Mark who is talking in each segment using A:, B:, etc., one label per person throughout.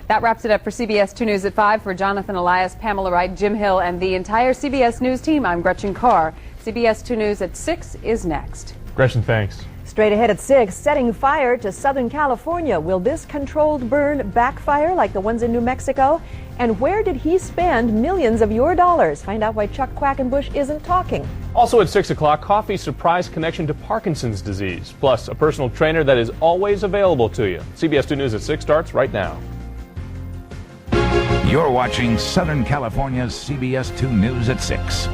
A: That wraps it up for CBS 2 News at 5. For Jonathan Elias, Pamela Wright, Jim Hill, and the entire CBS News team, I'm Gretchen Carr. CBS 2 News at 6 is next.
B: Gretchen, thanks.
C: Straight ahead at 6, setting fire to Southern California. Will this controlled burn backfire like the ones in New Mexico? And where did he spend millions of your dollars? Find out why Chuck Quackenbush isn't talking.
B: Also at 6 o'clock, coffee's surprise connection to Parkinson's disease. Plus, a personal trainer that is always available to you. CBS 2 News at 6 starts right now.
D: You're watching Southern California's CBS 2 News at 6.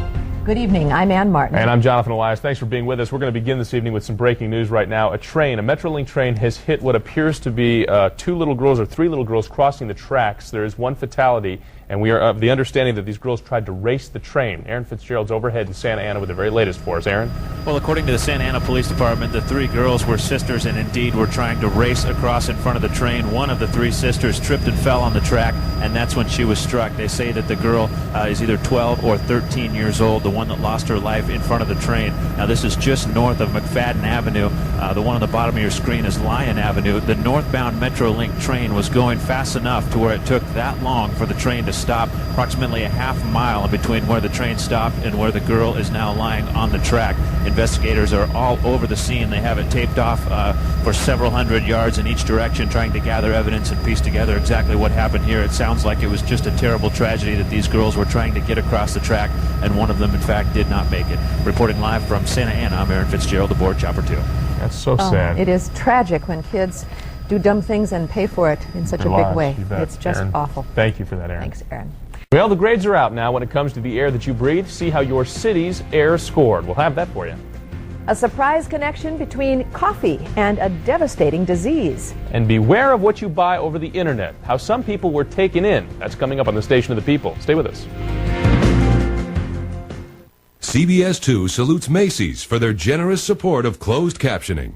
C: Good evening. I'm Ann Martin.
B: And I'm Jonathan Elias. Thanks for being with us. We're going to begin this evening with some breaking news right now. A Metrolink train has hit what appears to be three little girls crossing the tracks. There is one fatality, and we are of the understanding that these girls tried to race the train. Aaron Fitzgerald's overhead in Santa Ana with the very latest for us. Aaron?
E: Well, according to the Santa Ana Police Department, the three girls were sisters and indeed were trying to race across in front of the train. One of the three sisters tripped and fell on the track, and that's when she was struck. They say that the girl is either 12 or 13 years old, the one that lost her life in front of the train. Now, this is just north of McFadden Avenue. The one on the bottom of your screen is Lyon Avenue. The northbound Metrolink train was going fast enough to where it took that long for the train to stop, approximately a half mile in between where the train stopped and where the girl is now lying on the track. Investigators are all over the scene. They have it taped off for several hundred yards in each direction, trying to gather evidence and piece together exactly what happened here. It sounds like it was just a terrible tragedy that these girls were trying to get across the track, and one of them, in fact, did not make it. Reporting live from Santa Ana, I'm Aaron Fitzgerald aboard Chopper 2.
B: That's so sad.
C: It is tragic when kids do dumb things and pay for it in such a big way. It's just
B: Aaron,
C: awful.
B: Thank you for that, Aaron.
C: Thanks, Aaron.
B: Well, the grades are out now when it comes to the air that you breathe. See how your city's air scored. We'll have that for you.
C: A surprise connection between coffee and a devastating disease.
B: And beware of what you buy over the internet. How some people were taken in. That's coming up on the Station of the People. Stay with us.
F: CBS 2 salutes Macy's for their generous support of closed captioning.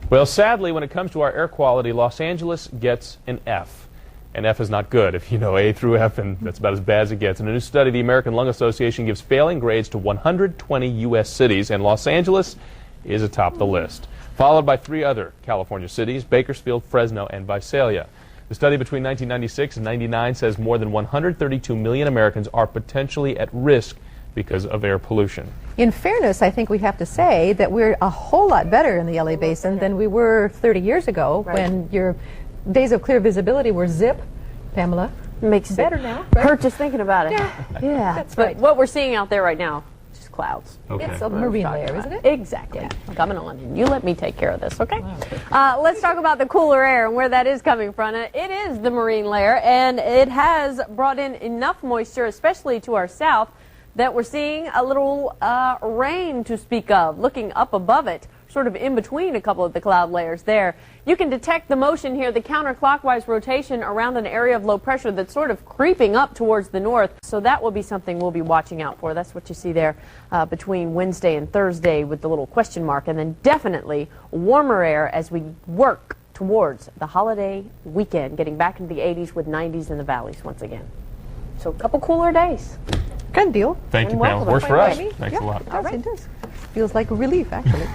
B: Well, sadly, when it comes to our air quality, Los Angeles gets an F. And F is not good. If you know A through F, and that's about as bad as it gets. In a new study, the American Lung Association gives failing grades to 120 U.S. cities, and Los Angeles is atop the list, followed by three other California cities, Bakersfield, Fresno, and Visalia. The study between 1996 and 99 says more than 132 million Americans are potentially at risk because of air pollution.
C: In fairness, I think we have to say that we're a whole lot better in the LA basin than we were 30 years ago, when your days of clear visibility were zip. Pamela?
G: Makes it
C: better now.
G: hurt just thinking about it.
C: Yeah. That's right.
G: But what we're seeing out there right now, just clouds.
B: Okay.
C: It's a marine layer, isn't it?
G: Exactly. Coming on. And you let me take care of this, okay? Let's talk about the cooler air and where that is coming from. It is the marine layer, and it has brought in enough moisture, especially to our south, that we're seeing a little rain to speak of, looking up above it, sort of in between a couple of the cloud layers there. You can detect the motion here, the counterclockwise rotation around an area of low pressure that's sort of creeping up towards the north. So that will be something we'll be watching out for. That's what you see there between Wednesday and Thursday with the little question mark. And then definitely warmer air as we work towards the holiday weekend, getting back into the 80s with 90s in the valleys once again. So a couple cooler days.
C: Good deal.
B: Thank you, Pamela. Works for us. Thanks a lot.
C: It does. Feels like a relief, actually.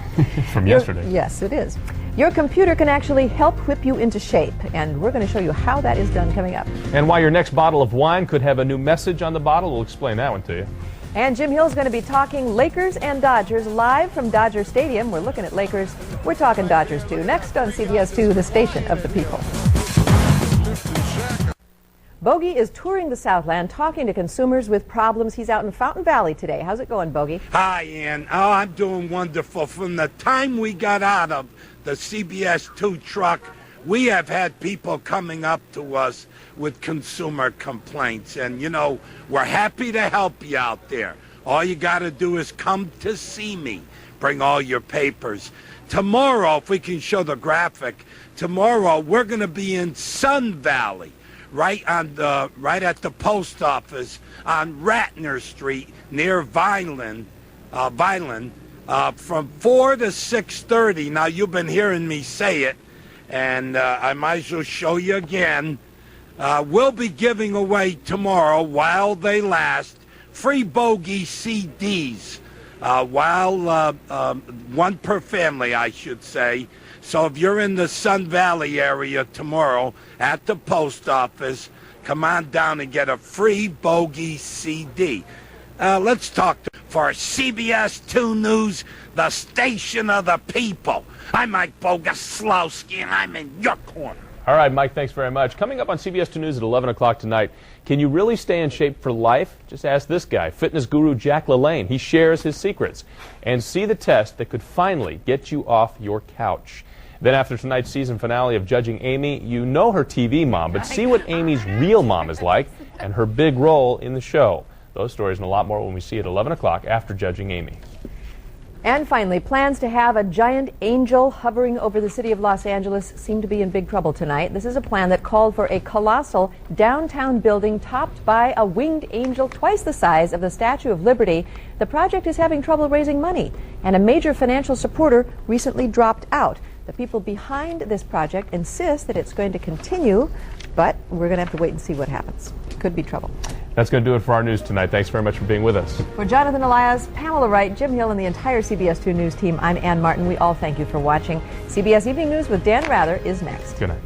B: From yesterday.
C: Yes, it is. Your computer can actually help whip you into shape, and we're going to show you how that is done coming up.
B: And why your next bottle of wine could have a new message on the bottle, we'll explain that one to you.
C: And Jim Hill's going to be talking Lakers and Dodgers live from Dodger Stadium. We're looking at Lakers. We're talking Dodgers, too. Next on CBS 2, the Station of the People. Bogey is touring the Southland, talking to consumers with problems. He's out in Fountain Valley today. How's it going, Bogey?
H: Hi, Ann. Oh, I'm doing wonderful. From the time we got out of the CBS 2 truck, we have had people coming up to us with consumer complaints. And, you know, we're happy to help you out there. All you got to do is come to see me. Bring all your papers. Tomorrow, if we can show the graphic, tomorrow we're going to be in Sun Valley. Right at the post office on Ratner Street near Vineland, from 4 to 6:30. Now, you've been hearing me say it, and I might as well show you again. We'll be giving away tomorrow, while they last, free Bogey CDs, one per family, I should say. So if you're in the Sun Valley area tomorrow at the post office, come on down and get a free Bogey CD. Let's talk for CBS 2 News, the station of the people. I'm Mike Boguslawski, and I'm in your corner.
B: All right, Mike, thanks very much. Coming up on CBS 2 News at 11 o'clock tonight, can you really stay in shape for life? Just ask this guy, fitness guru Jack LaLanne. He shares his secrets. And see the test that could finally get you off your couch. Then after tonight's season finale of Judging Amy, you know her TV mom, but see what Amy's real mom is like and her big role in the show. Those stories and a lot more when we see at 11 o'clock after Judging Amy.
C: And finally, plans to have a giant angel hovering over the city of Los Angeles seem to be in big trouble tonight. This is a plan that called for a colossal downtown building topped by a winged angel twice the size of the Statue of Liberty. The project is having trouble raising money, and a major financial supporter recently dropped out. The people behind this project insist that it's going to continue, but we're going to have to wait and see what happens. Could be trouble.
B: That's going to do it for our news tonight. Thanks very much for being with us.
C: For Jonathan Elias, Pamela Wright, Jim Hill, and the entire CBS 2 News team, I'm Ann Martin. We all thank you for watching. CBS Evening News with Dan Rather is next.
B: Good night.